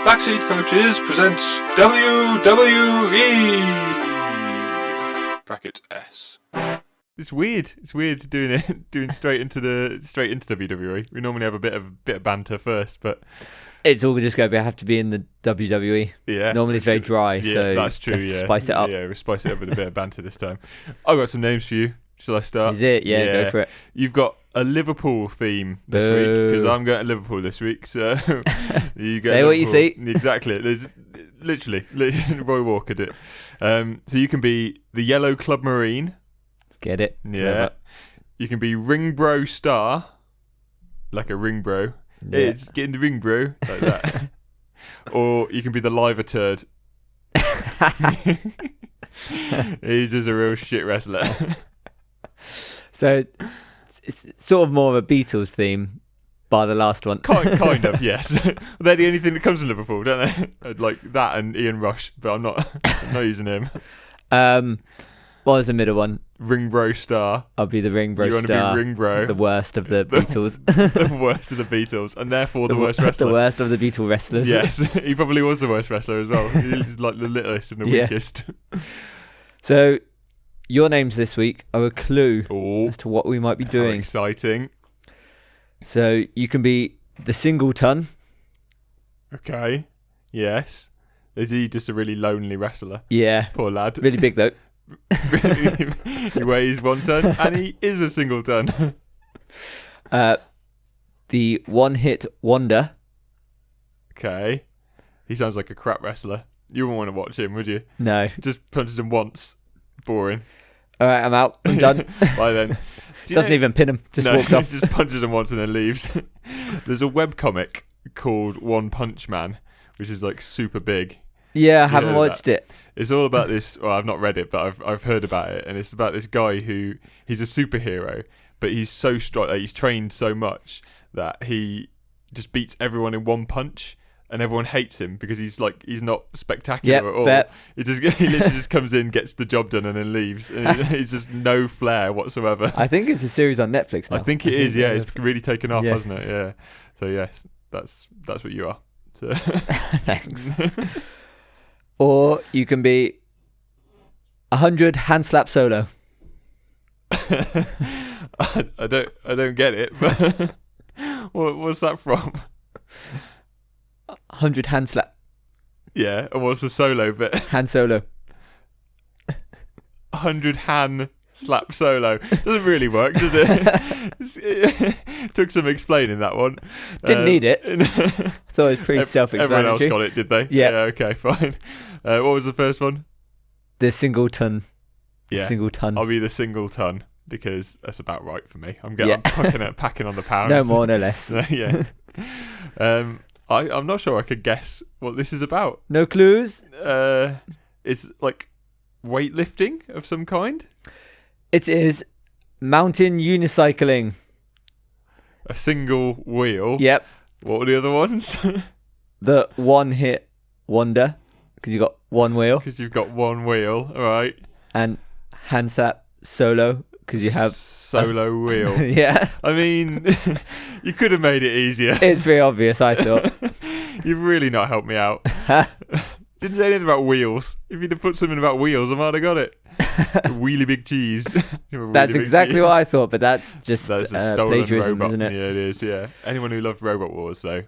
Backseat Coaches presents WWE brackets S. It's weird. It's weird doing straight into WWE. We normally have a bit of banter first, but it's all just going to have to be in the WWE. Yeah. Normally it's very dry, yeah, so that's true. Yeah, spice it up. Yeah, we'll spice it up with a bit of banter this time. I've got some names for you. Shall I start? Is it? Yeah, go for it. You've got a Liverpool theme this week because I'm going to Liverpool this week. So you go Say what you see. Exactly. There's literally Roy Walker did. So you can be the Yellow Club Marine. Let's get it. Yeah. Clever. You can be Ring Bro Star, like a ring bro. Yeah. It's getting the ring bro like that. Or you can be the Liver Turd. He's just a real shit wrestler. So it's sort of more of a Beatles theme, by the last one. Kind of, yes. They're the only thing that comes from Liverpool, don't they? Like that and Ian Rush, but I'm not using him. What was the middle one? Ring Bro Star. I'll be the Ring Bro You want Star. to be Ring Bro. The worst of the Beatles. The worst of the Beatles, and therefore the worst wrestler. The worst of the Beatle wrestlers. Yes, he probably was the worst wrestler as well. He's like the littlest and the weakest. So, your names this week are a clue Oh, as to what we might be doing. exciting. So, you can be the Singleton. Okay. Yes. Is he just a really lonely wrestler? Yeah. Poor lad. Really big, though. He weighs 1 ton and he is a singleton. The One-Hit Wonder. Okay. He sounds like a crap wrestler. You wouldn't want to watch him, would you? No. Just punches him once. Boring. All right, I'm out. I'm done. Bye then. Doesn't even pin him. Just walks off. Just punches him once and then leaves. There's a webcomic called One Punch Man, which is like super big. Yeah, I haven't watched it. It's all about this. Well, I've not read it, but I've heard about it, and it's about this guy who he's a superhero, but he's so strong. Like, he's trained so much that he just beats everyone in one punch, and everyone hates him because he's not spectacular at all. Fair. He literally just comes in, gets the job done, and then leaves. And he's just no flair whatsoever. I think it's a series on Netflix now. I think it is. Yeah, it's really taken off, Yeah. hasn't it? Yeah. So yes, that's what you are. So. Thanks. Or you can be 100 hand slap solo. I don't get it, but what's that from? 100 hand slap. Yeah, and what's the solo bit? Hand solo. 100 hand slap solo. Doesn't really work, does it? Took some explaining, that one. Didn't need it. I thought it was pretty self-explanatory. Everyone else got it, did they? Yeah. Okay, fine. What was the first one? The Singleton. Yeah. Singleton. I'll be the singleton because that's about right for me. I'm packing on the pounds. No more, no less. Yeah. I'm not sure I could guess what this is about. No clues? It's like weightlifting of some kind. It is mountain unicycling. A single wheel. Yep. What were the other ones? The One-Hit Wonder, because you got one wheel. Because you've got one wheel, all right. And hand slap solo, because you have solo wheel. Yeah. I mean, you could have made it easier. It's very obvious, I thought. You've really not helped me out. Didn't say anything about wheels. If you'd have put something about wheels, I might have got it. Wheelie big cheese. That's exactly what I thought, but that's just a stolen plagiarism, robot. isn't it? Yeah, it is, yeah. Anyone who loved Robot Wars, though,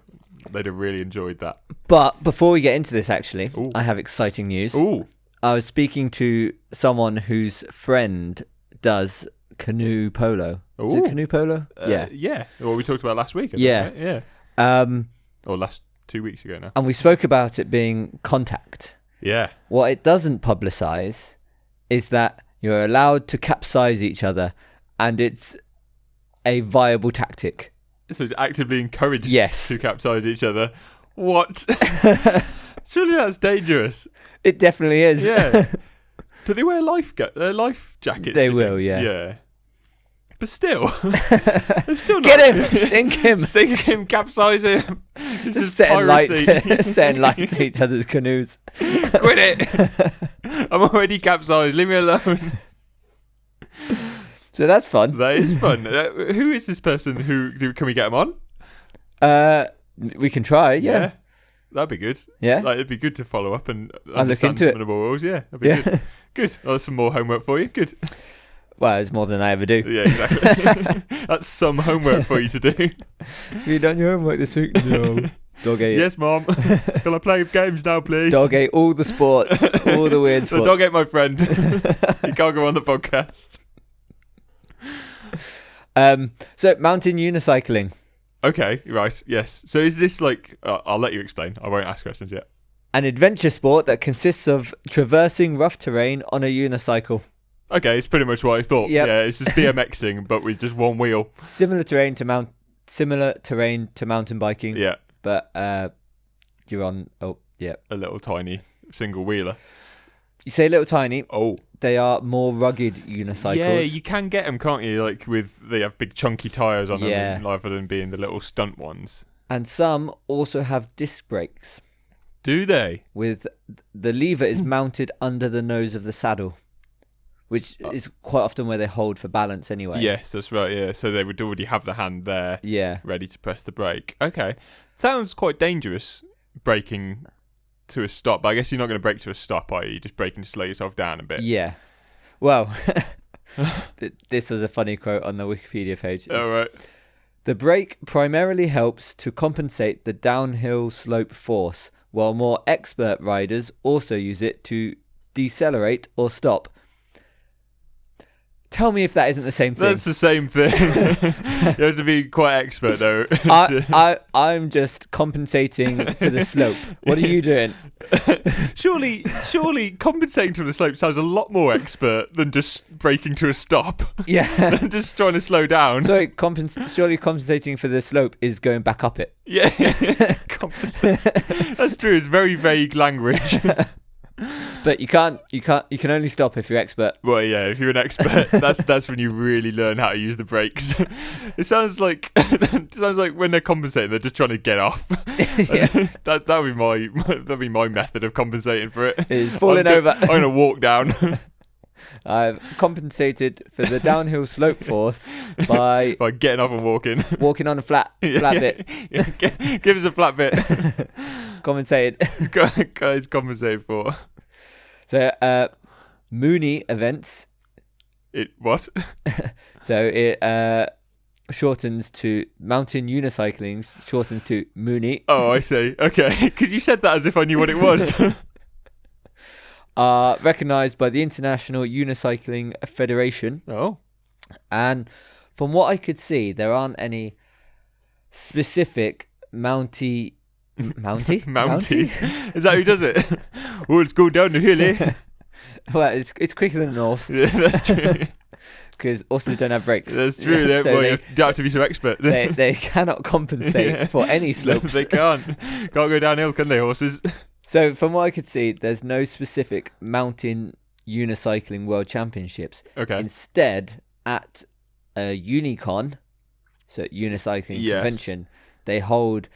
they'd have really enjoyed that. But before we get into this, actually, Ooh. I have exciting news. Ooh. I was speaking to someone whose friend does canoe polo. Is it Ooh. canoe polo? Yeah. Yeah. What we talked about last week. I think, Yeah. right? Yeah. Or last 2 weeks ago now. And we spoke about it being contact. Yeah. What it doesn't publicise is that you're allowed to capsize each other, and it's a viable tactic. So it's actively encouraged Yes. to capsize each other. What? Surely that's dangerous. It definitely is. Yeah. Do they wear life jackets? They do you will, think? yeah. Yeah. But still, it's still not. Get him! Sink him! Sink him! Capsize him! This Just is setting light, piracy. setting light to each other's canoes. Quit it! I'm already capsized. Leave me alone. So that's fun. That is fun. Who is this person? Can we get him on? We can try, yeah. That'd be good. Yeah. Like, it'd be good to follow up and I'll look understand into some it. of the more rules. Yeah, that'd be Yeah. good. Good. Well, that's some more homework for you. Good. Well, it's more than I ever do. Yeah, exactly. That's some homework for you to do. Have you done your homework this week? No. Dog ate Yes, Mom. Can I play games now, please? Dog ate all the sports, all the weird The sports. dog ate my friend. He can't go on the podcast. So mountain unicycling, Okay, right. Yes. So is this like? I'll let you explain. I won't ask questions yet. an adventure sport that consists of traversing rough terrain on a unicycle. Okay, it's pretty much what I thought. Yep. Yeah, it's just BMXing, but with just one wheel. Similar terrain to mountain biking. Yeah, But you're on. Oh, yeah. a little tiny single wheeler. You say little tiny. Oh, They are more rugged unicycles. yeah, you can get them, can't you? Like they have big chunky tires on Yeah. them, rather than being the little stunt ones. And some also have disc brakes. Do they? With the lever is mounted under the nose of the saddle, which is quite often where they hold for balance anyway. Yes, that's right. Yeah, so they would already have the hand there, Yeah. ready to press the brake. Okay, sounds quite dangerous. Braking to a stop, but I guess you're not going to brake to a stop, are you? You're just braking to slow yourself down a bit. Yeah. Well, this was a funny quote on the Wikipedia page. All right. The brake primarily helps to compensate the downhill slope force, while more expert riders also use it to decelerate or stop. Tell me if that isn't the same thing. That's the same thing. You have to be quite expert though. I'm just compensating for the slope. What are you doing? Surely compensating to the slope sounds a lot more expert than just braking to a stop. Yeah. Just trying to slow down. So surely compensating for the slope is going back up it. Yeah. That's true. It's very vague language. But you can only stop if you're expert. Well, yeah, if you're an expert, that's when you really learn how to use the brakes. It sounds like when they're compensating, they're just trying to get off. Yeah. That'd be my method of compensating for it. It's falling over. I'm gonna walk down. I've compensated for the downhill slope force by getting off and walking. walking on a flat bit. Yeah, give us a flat bit. Compensated. Guys, compensate for So, Mooney events. it. What? So it shortens to mountain unicycling. Shortens to Mooney. Oh, I see. Okay, because you said that as if I knew what it was. Are recognised by the International Unicycling Federation. Oh, And from what I could see, there aren't any specific Mounties? Is that who does it? Oh, let's go down the hill, eh? Well, it's quicker than the horse Yeah, that's true. because horses don't have brakes. That's true. So You don't have to be so expert. they cannot compensate Yeah. for any slopes. They can't go downhill, can they, horses? So from what I could see, there's no specific mountain unicycling world championships. Okay. Instead, at a Unicon, so unicycling Yes. convention, they hold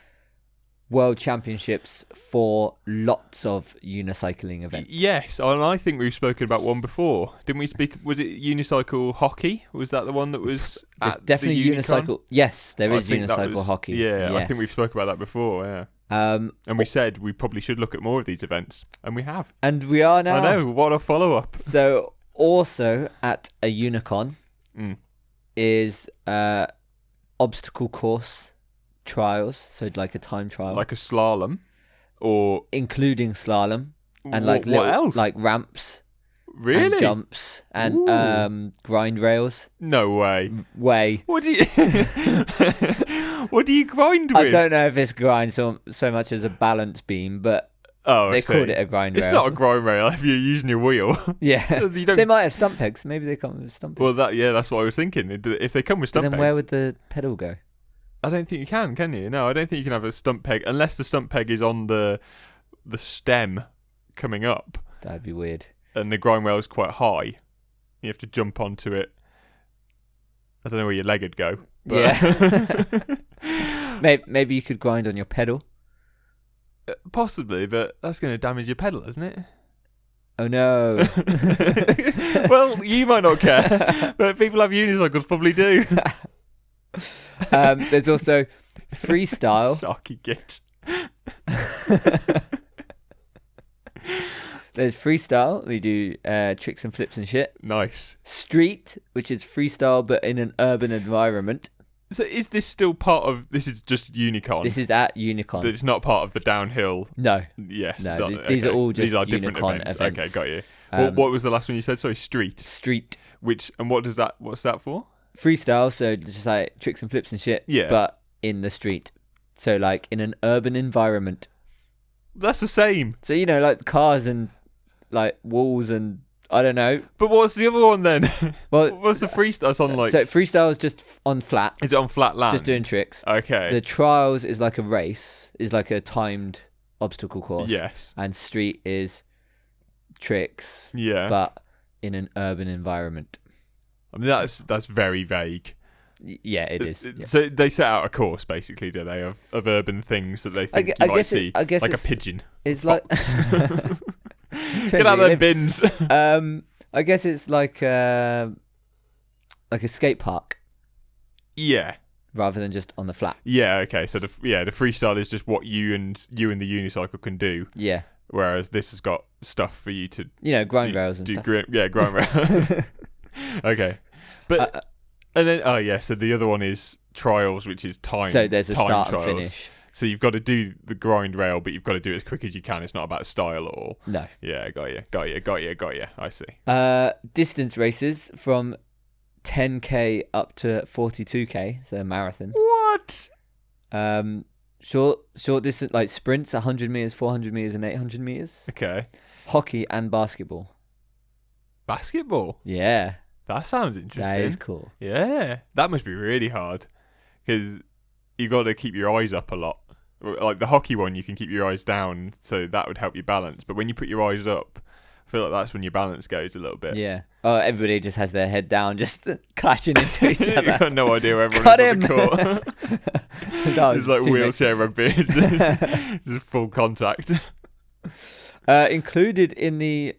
world championships for lots of unicycling events. Yes, and I think we've spoken about one before. Didn't we speak? Was it unicycle hockey? Was that the one that was There's at definitely the Unicon? unicycle. Yes, there I is think that unicycle was- hockey. Yeah, I think Yes. we've spoken about that before. Yeah, and we said we probably should look at more of these events, and we have. And we are now. I know. What a follow up. So also at a Unicon Mm. is obstacle course trials, so like a time trial, Like a slalom, or including slalom and what else? like ramps Really? and jumps and Ooh. grind rails. No way. Way. What do you? What do you grind with? I don't know if it's grind so much as a balance beam, but Oh, they I see. called it a grind rail. It's not a grind rail if you're using your wheel. Yeah. You don't- They might have stump pegs. Maybe they come with stump pegs. Well, that's what I was thinking. If they come with But stump then where pegs, would the pedal go? I don't think you can you? No, I don't think you can have a stump peg unless the stump peg is on the stem coming up, That'd be weird. and the grind rail is quite high. You have to jump onto it. I don't know where your leg would go. But Yeah. Maybe you could grind on your pedal. Possibly, but that's going to damage your pedal, isn't it? Oh no. Well, you might not care, but people have unicycles probably do. There's also freestyle. Sarky git. There's freestyle. We do tricks and flips and shit. Nice. Street, which is freestyle but in an urban environment. So is this still part of? This is just Unicon. This is at Unicon. It's not part of the downhill. No. Yes. No, these are all just these are different Unicon events. events. Okay, got you. What was the last one you said? Sorry, street. Street. What's that for? Freestyle, so just like tricks and flips and shit. Yeah. But in the street. So like in an urban environment. That's the same. So, you know, like cars and like walls and I don't know. But what's the other one then? Well, what's the freestyle? It's on like. So freestyle is just on flat. Is it on flat land? Just doing tricks. Okay. The trials is like a race, is like a timed obstacle course. Yes. And street is tricks. Yeah. But in an urban environment. I mean, that's very vague. Yeah, it is. Yeah. So they set out a course, basically, do they, of urban things that they think you might see, I guess like a pigeon. It's like Get out of them bins. I guess it's like a skate park. Yeah. Rather than just on the flat. Yeah. Okay. So the freestyle is just what you and the unicycle can do. Yeah. Whereas this has got stuff for you to grind rails and stuff. Grind rails. Okay, but and then so the other one is trials, which is time. So there's a start trials. and finish. So you've got to do the grind rail, but you've got to do it as quick as you can. It's not about style at all. No. Yeah, got you. I see. Distance races from 10k up to 42k, so a marathon. What? Short distance, like sprints, 100 meters, 400 meters, and 800 meters. Okay. Hockey and basketball. Basketball? Yeah. That sounds interesting. That is cool. Yeah. That must be really hard. Because you got to keep your eyes up a lot. Like the hockey one, you can keep your eyes down, so that would help you balance. But when you put your eyes up, I feel like that's when your balance goes a little bit. Yeah. Oh, everybody just has their head down, just clashing into each other. You've got no idea where everyone Got is him. on the court. It's like wheelchair rugby. It's just full contact. Included in the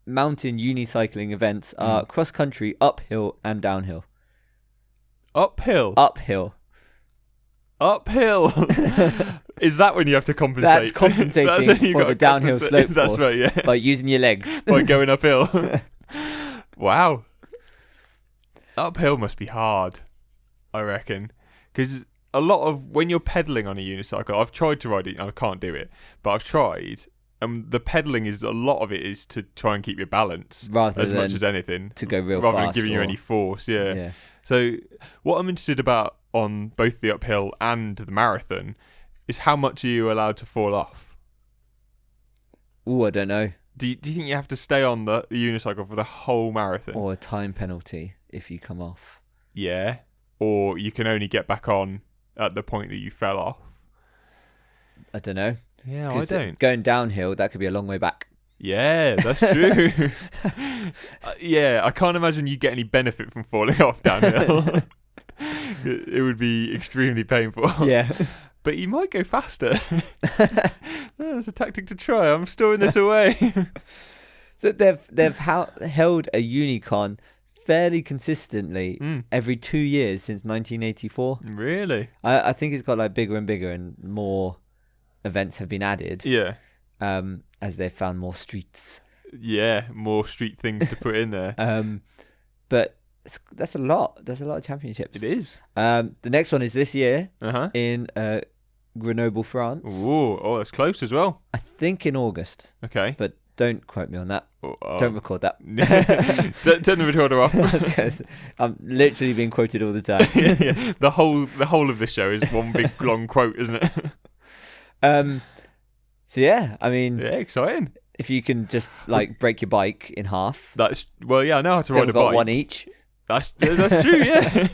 mountain unicycling events are cross-country, uphill and downhill. Uphill? Uphill. Is that when you have to compensate? That's compensating for the downhill slope That's force right, yeah. by using your legs. By going uphill. Wow. Uphill must be hard, I reckon. Because a lot of, when you're pedalling on a unicycle, I've tried to ride it, and I can't do it, but I've tried, and the pedalling is, a lot of it is to try and keep your balance. Rather as than much as anything. to go real rather fast. than giving you any force, yeah. So what I'm interested about on both the uphill and the marathon is how much are you allowed to fall off? Oh, I don't know. Do you think you have to stay on the unicycle for the whole marathon? Or a time penalty if you come off. Yeah. Or you can only get back on at the point that you fell off? I don't know. Yeah, I don't. Going downhill, that could be a long way back. Yeah, that's true. Yeah, I can't imagine you get any benefit from falling off downhill. It would be extremely painful. Yeah. But you might go faster. That's a tactic to try. I'm storing this away. So they've held a Unicon fairly consistently every 2 years since 1984. Really? I think it's got like bigger and bigger and more events have been added. Yeah. As they've found more streets. Yeah, more street things to put in there. But that's a lot. There's a lot of championships. It is. The next one is this year Uh-huh. in Grenoble, France. Ooh, oh, that's close as well. I think in August, Okay. but don't quote me on that. Oh. Don't record that. Turn the recorder off. I'm literally being quoted all the time. Yeah. The whole of this show is one big long quote, isn't it? So yeah, I mean, Yeah, exciting. if you can just like break your bike in half, Yeah, I know how to then ride we've a got bike. one each. That's true, yeah.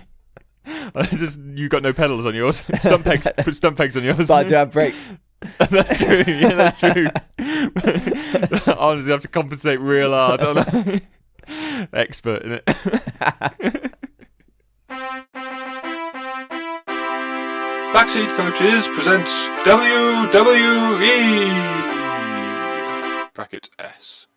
You got no pedals on yours. Stump pegs. Put stump pegs on yours. But I do have brakes. That's true. Yeah, that's true. Honestly, I have to compensate real hard. Don't I? Expert in it. Backseat Coaches presents WWE. Bracket S.